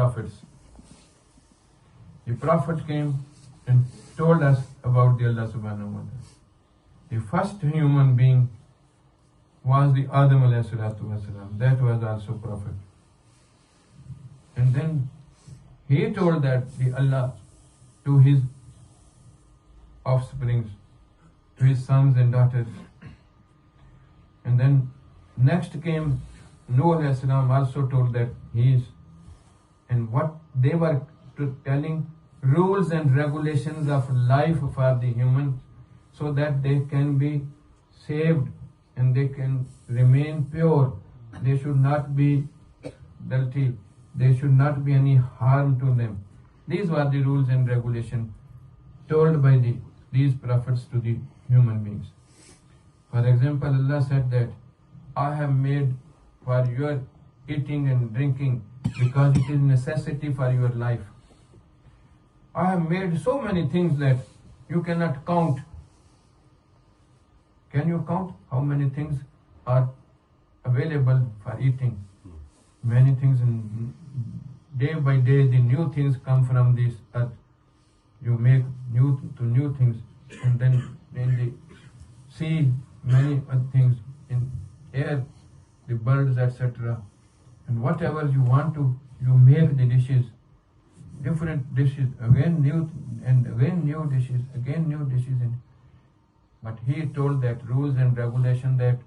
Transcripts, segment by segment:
prophets. The prophet came and told us about the Allah subhanahu wa ta'ala. The first human being was the Adam alayhi salatu wasalam. That was also prophet. And then he told that the Allah to his offsprings, to his sons and daughters. And then next came Noah alayhi salam, also told that he is. And what they were telling, rules and regulations of life for the humans, so that they can be saved and they can remain pure. They should not be dirty. There should not be any harm to them. These were the rules and regulations told by these prophets to the human beings. For example, Allah said that I have made for your eating and drinking because it is necessity for your life. I have made so many things that you cannot count. Can you count how many things are available for eating? Many things, and day by day the new things come from this earth. You make new things, and then in the sea many other things, in air the birds, etc. And whatever you want to, you make the dishes, different dishes, again new, and again new dishes, again new dishes. But he told that rules and regulation that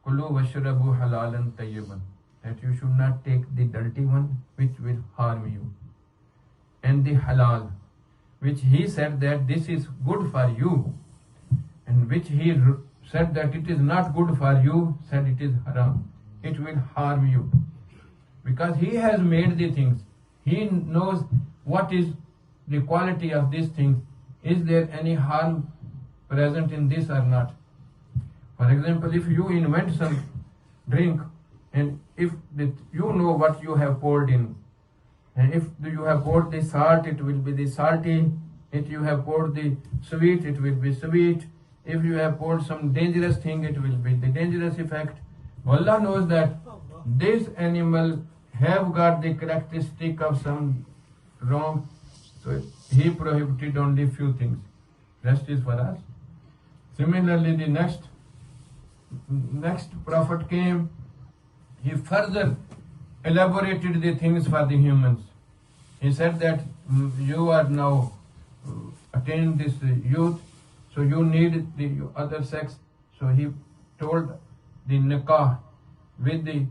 Kulu washrabu halalan tayyiban, that you should not take the dirty one which will harm you, and the halal, which he said that this is good for you, and which he said that it is not good for you, said it is haram, it will harm you. Because he has made the things, he knows what is the quality of these things. Is there any harm present in this or not? For example, if you invent some drink, and if you know what you have poured in, and if you have poured the salt, it will be the salty. If you have poured the sweet, it will be sweet. If you have poured some dangerous thing, it will be the dangerous effect. Allah knows that this animal have got the characteristic of some wrong, so he prohibited only few things. Rest is for us. Similarly, the next prophet came. He further elaborated the things for the humans. He said that you are now attained this youth, so you need the other sex. So he told the nikah with the,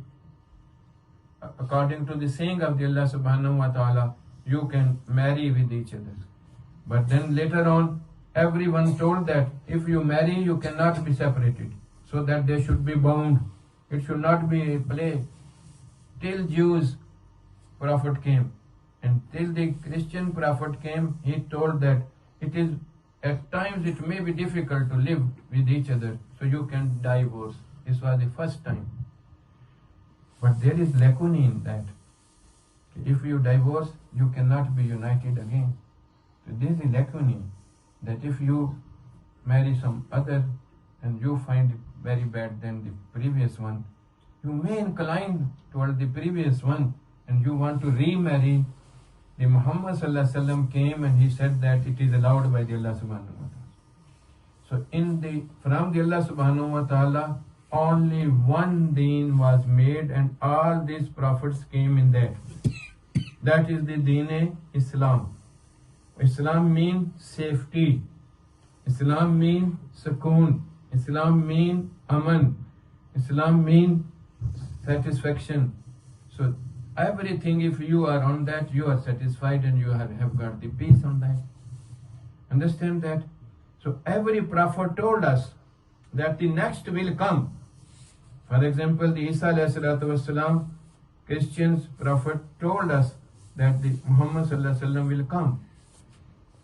according to the saying of the Allah subhanahu wa ta'ala, you can marry with each other. But then later on, everyone told that if you marry, you cannot be separated, so that they should be bound. It should not be a play. Till Jews prophet came, and till the Christian prophet came, he told that it is at times it may be difficult to live with each other, so you can divorce. This was the first time. But there is lacuna in that. If you divorce, you cannot be united again. So this is lacuna, that if you marry some other and you find it very bad than the previous one, you may incline toward the previous one and you want to remarry. The Muhammad sallallahu alaihi wasallam came and he said that it is allowed by the Allah subhanahu wa ta'ala. So from the Allah subhanahu wa ta'ala, only one deen was made, and all these prophets came in that. That is the deen Islam. Islam means safety. Islam means sukoon. Islam means aman. Islam means satisfaction. So everything, if you are on that, you are satisfied and you have got the peace on that. Understand that? So every prophet told us that the next will come. For example, the Isa alayhi salatu wasalam, Christians prophet told us that the Muhammad sallallahu alaihi wasallam will come.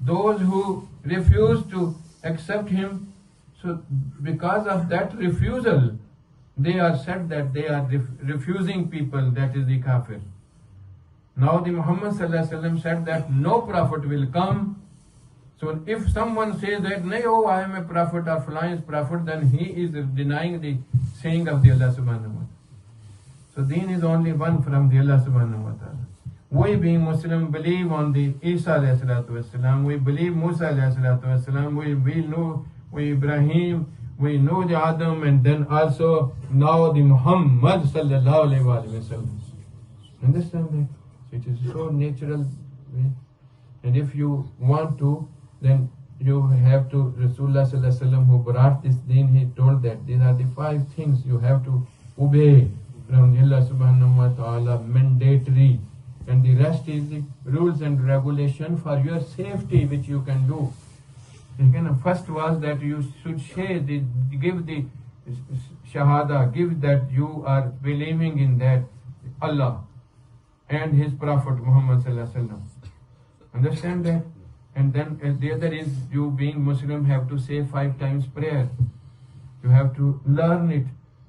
Those who refuse to accept him, so because of that refusal, they are said that they are refusing people, that is the kafir. Now the Muhammad sallallahu alaihi wasallam said that no prophet will come. So if someone says that, no, I am a prophet or Fulan is prophet, then he is denying the saying of the Allah subhanahu wa ta'ala. So deen is only one from the Allah subhanahu wa ta'ala. We being Muslim believe on the Isa alayhi salatu wasalam, we believe Musa alayhi salatu wasalam, we Ibrahim, we know the Adam, and then also now the Muhammad sallallahu alayhi wa sallam. Understand that? It is so natural. And if you want to, then you have to, Rasulullah sallallahu alaihi wasallam who brought this deen, he told that these are the 5 things you have to obey from Allah subhanahu wa ta'ala, mandatory. And the rest is the rules and regulation for your safety, which you can do. Again, first was that you should give the shahada, give that you are believing in that Allah and His Prophet Muhammad sallallahu alaihi wasallam. Understand that? And then the other is you being Muslim have to say 5 times prayer. You have to learn it,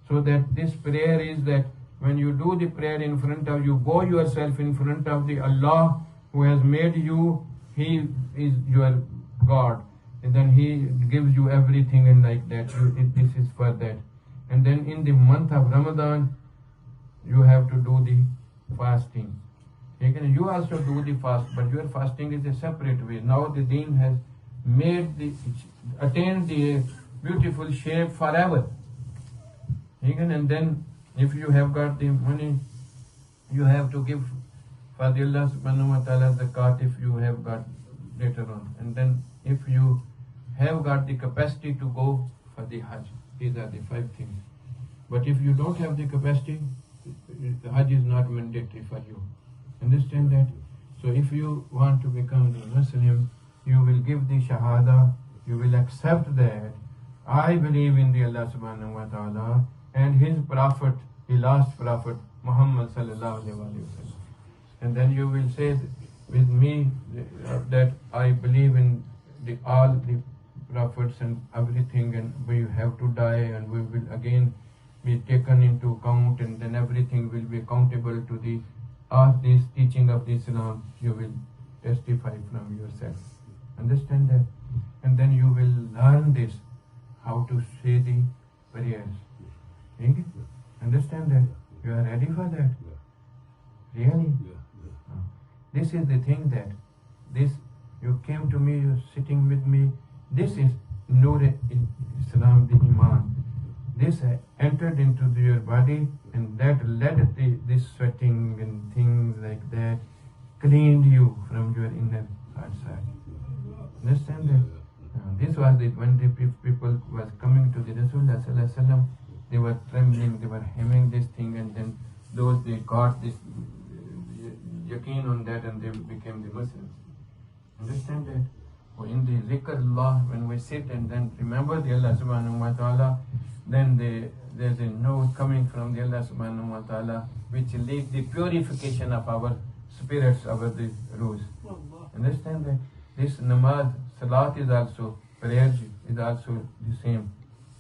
so that this prayer is that when you do the prayer in front of you, bow yourself in front of the Allah who has made you, He is your God. And then He gives you everything and like that. This is for that. And then in the month of Ramadan, you have to do the fasting. You also do the fast, but your fasting is a separate way. Now the deen has attained the beautiful shape forever. And then if you have got the money, you have to give for the Allah subhanahu wa ta'ala zakat if you have got later on. And then if you have got the capacity to go for the Hajj, these are the 5 things. But if you don't have the capacity, the Hajj is not mandatory for you. Understand that? So if you want to become the Muslim, you will give the Shahada, you will accept that I believe in the Allah subhanahu wa ta'ala and His Prophet, the last Prophet, Muhammad sallallahu alayhi wa sallam. And then you will say with me that I believe in all the prophets and everything, and we have to die and we will again be taken into account, and then everything will be accountable to the this teaching of the Islam. You will testify from yourself. Understand that? And then you will learn this, how to say the prayers. Okay? Understand that? You are ready for that? Really? This is the thing that you came to me, you're sitting with me. This is Nur Islam, the Iman. This entered into your body, and that led this sweating and things like that, cleaned you from your inner outside. Understand that? This was when the people was coming to the Rasulullah sallallahu alaihi wasallam, they were trembling, they were having this thing, and then they got this yaqeen on that, and they became the Muslims. Understand that? Or in the zikr Allah, when we sit and then remember the Allah subhanahu wa ta'ala, then there's a note coming from the Allah subhanahu wa ta'ala which leads the purification of our spirits, our the rules. Understand that? This namaz, salat is also, prayer is also the same.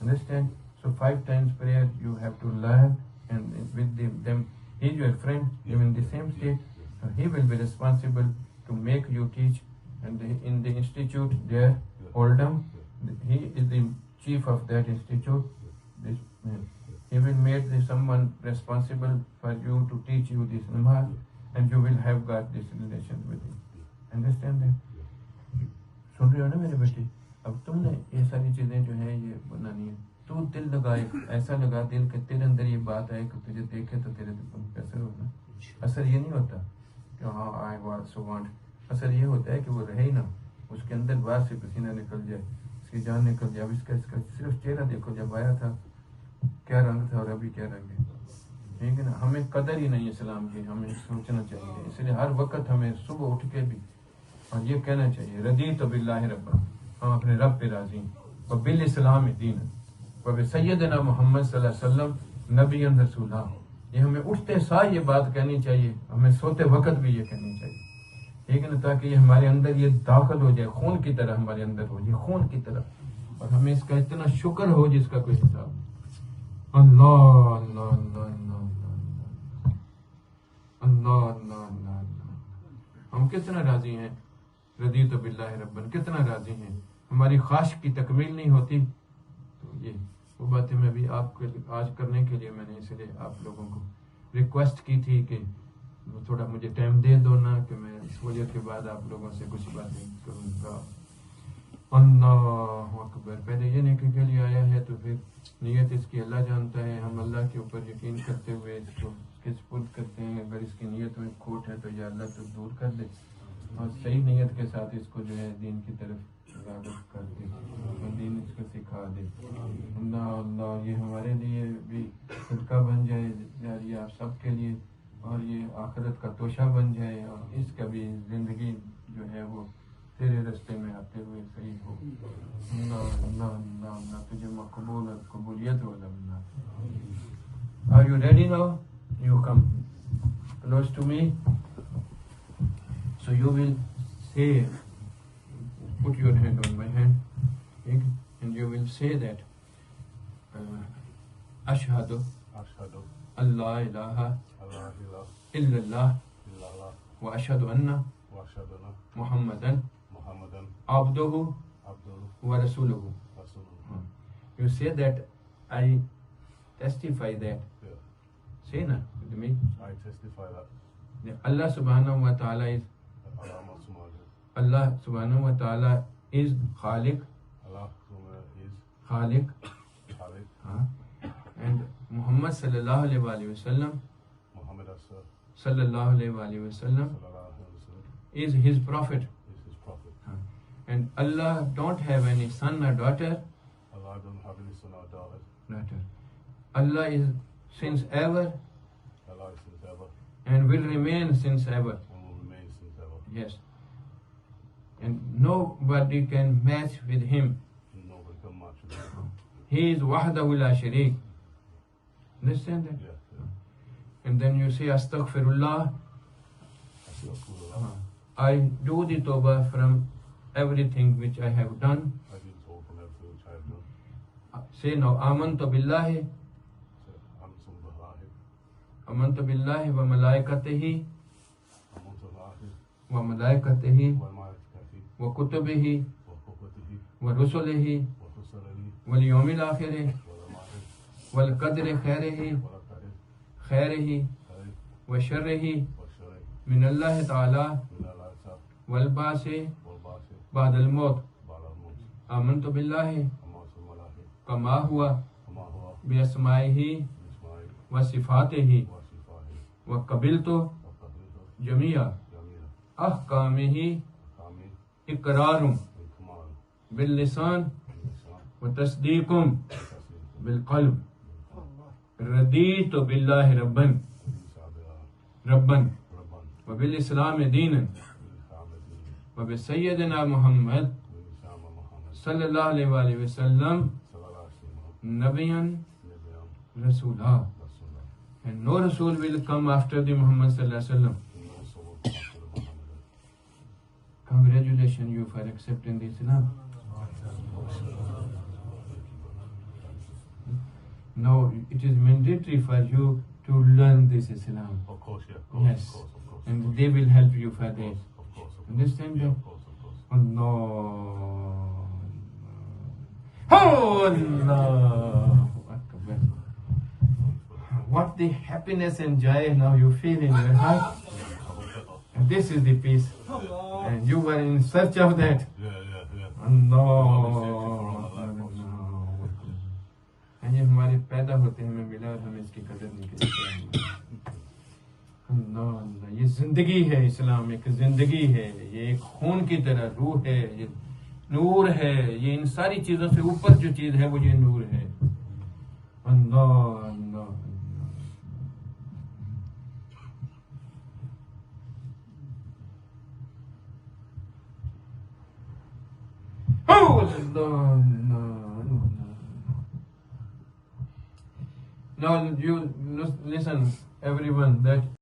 Understand? So 5 times prayer you have to learn, and with them, he is your friend, you're in the same state, so he will be responsible to make you teach. And in the institute there, Oldham, he is the chief of that institute. He will make someone responsible for you to teach you this namaz, and you will have got this relation with him. Understand that? सुन रहे हो ना मेरे बेटे? अब तुमने ये सारी चीजें जो है ये बनानी है. तू दिल लगा, ऐसा लगा दिल कि तेरे अंदर ये बात आए कि तुझे देखे तो तेरे दिल पे असर होना. असर ये नहीं होता कि हाँ आई वांट सो वांट. असर ये होता है कि वो रहे ही ना, उसके अंदर बाहर से पसीना निकल जाए, उसकी जान निकल जाए. अब इसका सिर्फ चेहरा देखो, जब आया था क्या रंग था और अभी क्या रंग है. ठीक है ना? हमें कदर ही नहीं इस्लाम की, हमें सोचना चाहिए. इसलिए हर वक्त हमें सुबह उठ के भी और ये कहना चाहिए, रदीतु बिल्लाहि रब्बा, हम अपने रब पे राजी हैं, व बिल इस्लाम दीन, व बि सय्यदना मोहम्मद सल्लल्लाहु अलैहि वसल्लम नबिय्यन रसूला. ये हमें उठते साथ ये बात कहनी चाहिए, हमें सोते वक्त भी ये कहनी चाहिए. ठीक है ना? ताकि ये हमारे अंदर ये दाखिल हो जाए, खून की तरह हमारे अंदर हो जाए, खून की तरह, और हमें इसका इतना शुक्र हो जिसका कोई हिसाब. अल्लाह अल्लाह अल्लाह अल्लाह अल्लाह अल्लाह. हम कितना राजी हैं, रदीतु बिल्लाहि रब्बन, कितना राजी हैं. हमारी ख्वाहिश की तकमील नहीं होती. तो ये वो बातें मैं भी आपके आज करने के लिए मैंने इसलिए आप लोगों को रिक्वेस्ट की थी कि تھوڑا مجھے ٹائم دے دو نا کہ میں اس وجہ کے بعد آپ لوگوں سے کچھ باتیں کروں گا. اللہ اکبر. پہلے یہ نیکی کے لیے آیا ہے تو پھر نیت اس کی اللہ جانتا ہے. ہم اللہ کے اوپر یقین کرتے ہوئے اس کو اس سپرد کرتے ہیں. اگر اس کی نیت میں کھوٹ ہے تو یا اللہ تو دور کر دے اور صحیح نیت کے ساتھ اس کو جو ہے دین کی طرف راغب کر دے اور دین اس کو سکھا دے. اللہ اللہ یہ ہمارے لیے بھی صدقہ بن جائے جاریہ آپ سب کے لیے اور یہ آخرت کا توشہ بن جائے اور اس کا بھی زندگی جو ہے وہ تیرے رستے میں آتے ہوئے صحیح ہو. اللہ اللہ اللہ اللہ تجھے مقبول اور قبولیت والا بنا. Are you ready now? You come close to me. So you will say, put your hand on my hand, and you will say that Ashhadu Allah ilaha illallah wa ashhadu anna Muhammadan abduhu wa rasuluhu. You say that I testify that. Say na with me. I testify that Allah subhanahu wa ta'ala is Allah subhanahu wa ta'ala is Khaliq. Allah is Khaliq. Khaliq. And Muhammad sallallahu alaihi wasallam Muhammad sallallahu alaihi wasallam is his prophet. is his prophet. And Allah don't have any son or daughter. Allah don't have any son or daughter. Allah is since ever Allah is since ever and will remain since ever. and will remain since ever. Yes. And nobody can match with him. Nobody can match with him. He is wahdahu la shareek. Understand that? Yeah. And then you say astaghfirullah. Astaghfirullah. I do the tawbah from everything which I have done. I do so from everything which I have done. Say now amantu billahi Say, amantu billahi wa malaikatihi Amantullahi wa malaikatihi wa malaikatihi wa kutubihi wa kutubihi wa rusulihi wa rusulihi wal yawmil akhir wa al-akhir wal qadri khairihi wa al-qadr khairihi khair wa sharrihi wa sharr min Allah ta'ala min Allah ta'ala wal ba'si wal ba'th ba'da al maut. ba'da al-maut. Amantu billahi Amantullahi kama huwa kama huwa bi asma'ihi bismihi wa sifatihi wa sifatihi wa qabiltu wa qabiltu jami'a jamia ahkamihi kami iqrarun kamal bil lisan lisan wa tasdiqun tasdiq bil qalb. Raditu billahi rabban Rabban wa bil islam dinan wa bi sayyidina Muhammad sallallahu alaihi wa sallam nabiyan rasulah. And no Rasul will come after the Muhammad sallallahu alaihi wasallam. Congratulations you for accepting the Islam. Now it is mandatory for you to learn this Islam. Of course, yeah. Yes. Of course. And they will help you for this. Of course. Understand Yeah, that? of course. Allah. Allahu Akbar. What the happiness and joy now you feel in your heart. And this is the peace. And you were in search of that. Yeah. Allah. یہ ہمارے پیدا ہوتے ہمیں ملا اور ہمیں اس کی قدر نہیں کرتے. اللہ اللہ یہ زندگی ہے. اسلام ایک زندگی ہے. یہ ایک خون کی طرح روح ہے. یہ نور ہے. یہ ان ساری چیزوں سے اوپر جو چیز ہے وہ یہ نور ہے. اللہ اللہ Now you listen everyone that